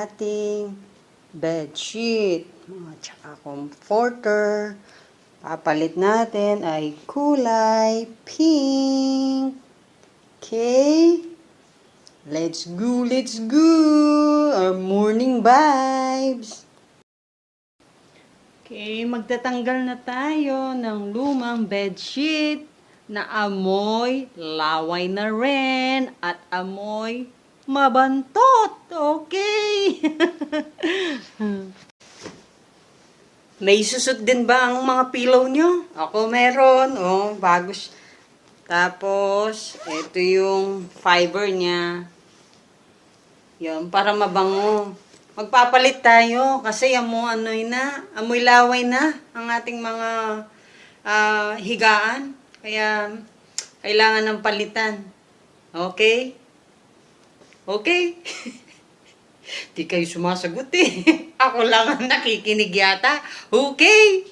ating bedsheet. Tsaka comforter. Papalit natin ay kulay pink. Okay? Let's go, let's go! Our morning vibes! Okay, magtatanggal na tayo ng lumang bedsheet na amoy laway na rin at amoy mabantot. Okay? May susot din ba ang mga pillow nyo? Ako meron. Oh, bago. Tapos, ito yung fiber niya. Yan, para mabango. Magpapalit tayo kasi amoy laway na ang ating mga higaan. Kaya, kailangan ng palitan. Okay? Okay? Di kayo sumasagot eh. Ako lang ang nakikinig yata. Okay?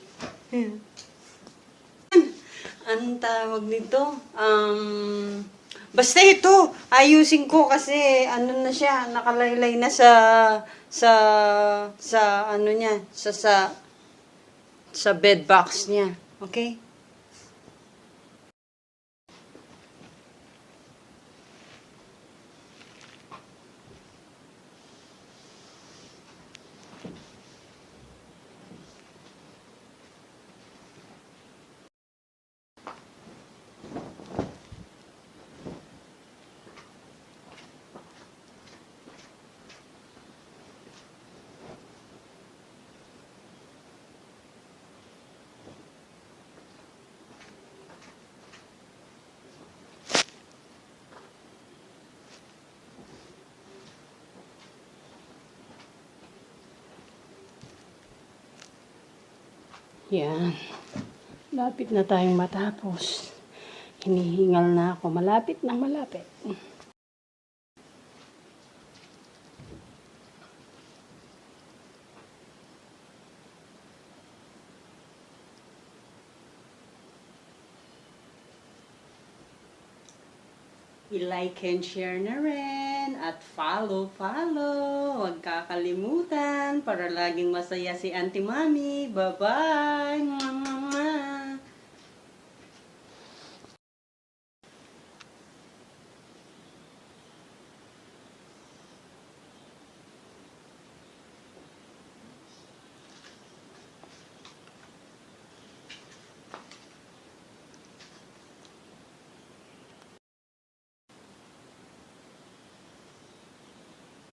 Anong tawag nito? Basta ito, ayusin ko kasi ano na siya, nakalaylay na sa ano niya, sa bed box niya. Okay? Yan. Malapit na tayong matapos. Hinihingal na ako. Malapit na malapit. I-like and share na rin. At follow. Huwag kakalimutan para laging masaya si Auntie Mami. Bye-bye!